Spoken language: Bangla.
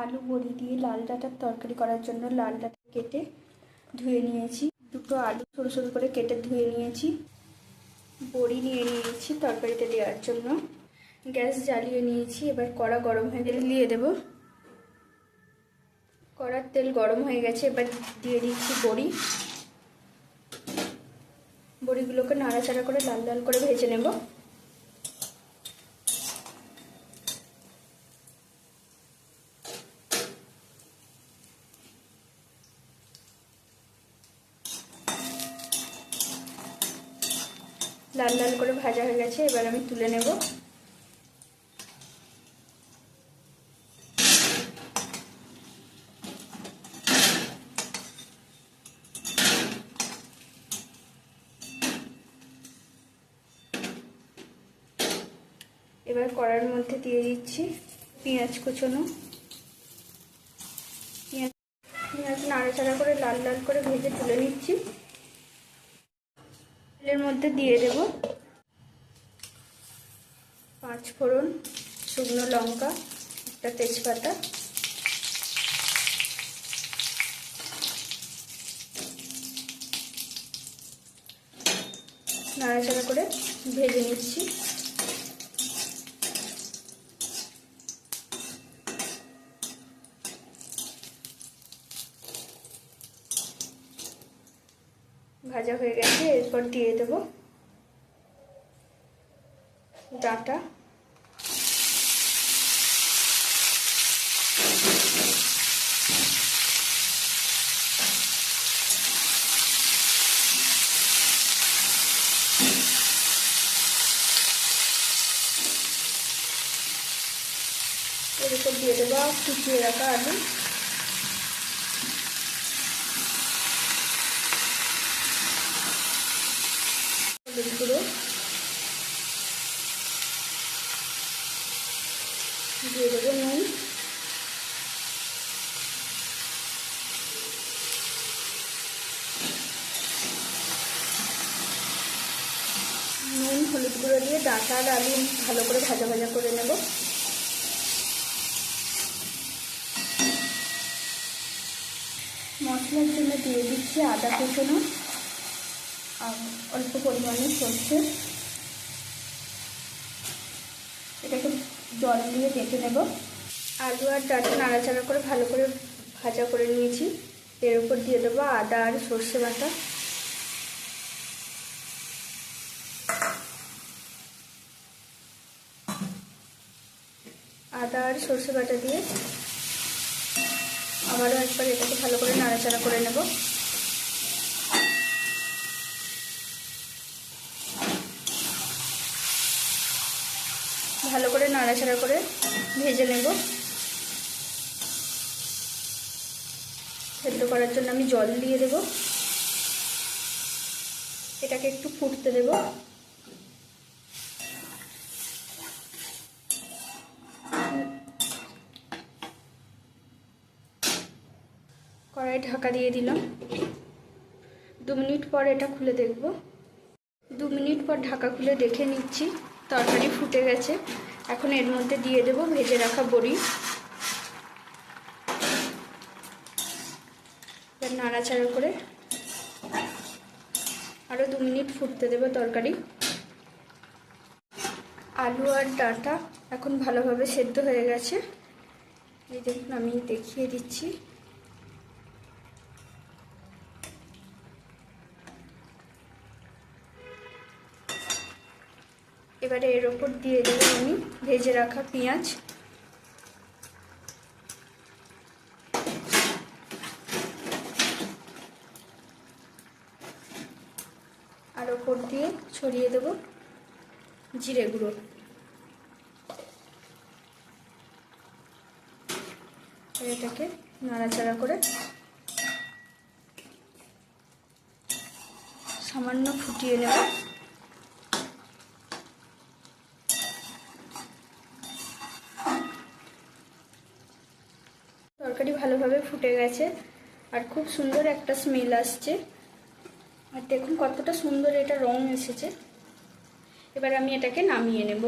আলু বড়ি দিয়ে লাল ডাঁটার তরকারি করার জন্য লাল ডাঁটা কেটে ধুয়ে নিয়েছি। দুটো আলু সরু সরু করে কেটে ধুয়ে নিয়েছি। বড়ি নিয়ে নিয়েছি তরকারিতে দেওয়ার জন্য। গ্যাস জ্বালিয়ে নিয়েছি। এবার কড়া গরম হয়ে গেলে দিয়ে দেবো। কড়ার তেল গরম হয়ে গেছে। এবার দিয়ে দিচ্ছি বড়ি। বড়িগুলোকে নাড়াচাড়া করে লাল লাল করে ভেজে নেব। লাল লাল করে ভাজা হয়ে গেছে। এবার আমি তুলে নেব। এবার কড়ার মধ্যে দিয়ে দিচ্ছি পেঁয়াজ কুচনো। পেঁয়াজ নাড়াচাড়া করে লাল লাল করে ভেজে তুলে নিচ্ছি। তেলের মধ্যে দিয়ে দেব 5 ফোড়ন, শুকনো লঙ্কা, একটা তেজপাতা। নাড়াচাড়া করে ভেজে নিচ্ছি। ভাজা হয়ে গেছে। এরপর দিয়ে দেব ডাঁটা। এর উপর দিয়ে দেবো কুচিয়ে রাখা আলু। হলুদ গুঁড়ো দিয়ে দেবো, নুন, হলুদ গুঁড়ো দিয়ে ডাঁটা আর আলু ভালো করে ভাজা ভাজা করে নেব। মশলার জন্য দিয়ে দিচ্ছি আদা কুচনো আর অল্প পরিমাণে সর্ষে। এটাকে জল দিয়ে বেটে নেব। আলু আর ডাঁটা নাড়াচাড়া করে ভালো করে ভাজা করে নিয়েছি। এর উপর দিয়ে দেবো আদা আর সর্ষে বাটা। আদা আর সর্ষে বাটা দিয়ে আবারও একবার এটাকে ভালো করে নাড়াচাড়া করে নেব। ভালো করে নাড়াচাড়া করে ভেজে নেব। সেদ্ধ করার জন্য আমি জল দিয়ে দেব। এটাকে একটু ফুটতে দেব। কড়াই ঢাকা দিয়ে দিলাম। 2 মিনিট পর এটা খুলে দেখব। 2 মিনিট পর ঢাকা খুলে দেখে নিচ্ছি তরকারি ফুটে গেছে। এখন এর মধ্যে দিয়ে দেব ভেজে রাখা বড়ি। এবার নাড়াচাড়া করে আরও 2 মিনিট ফুটতে দেব তরকারি। আলু আর ডাঁটা এখন ভালোভাবে সেদ্ধ হয়ে গেছে। এই দেখুন, আমি দেখিয়ে দিচ্ছি। এবারে এর ওপর দিয়ে দেবো আমি ভেজে রাখা পেঁয়াজ। আর ওপর দিয়ে ছড়িয়ে দেবো জিরে গুঁড়ো। এটাকে নাড়াচাড়া করে সামান্য ফুটিয়ে নেব। তরকারি ভালোভাবে ফুটে গেছে আর খুব সুন্দর একটা স্মেল আসছে। আর দেখুন কতটা সুন্দর এটা রং এসেছে। এবার আমি এটাকে নামিয়ে নেব।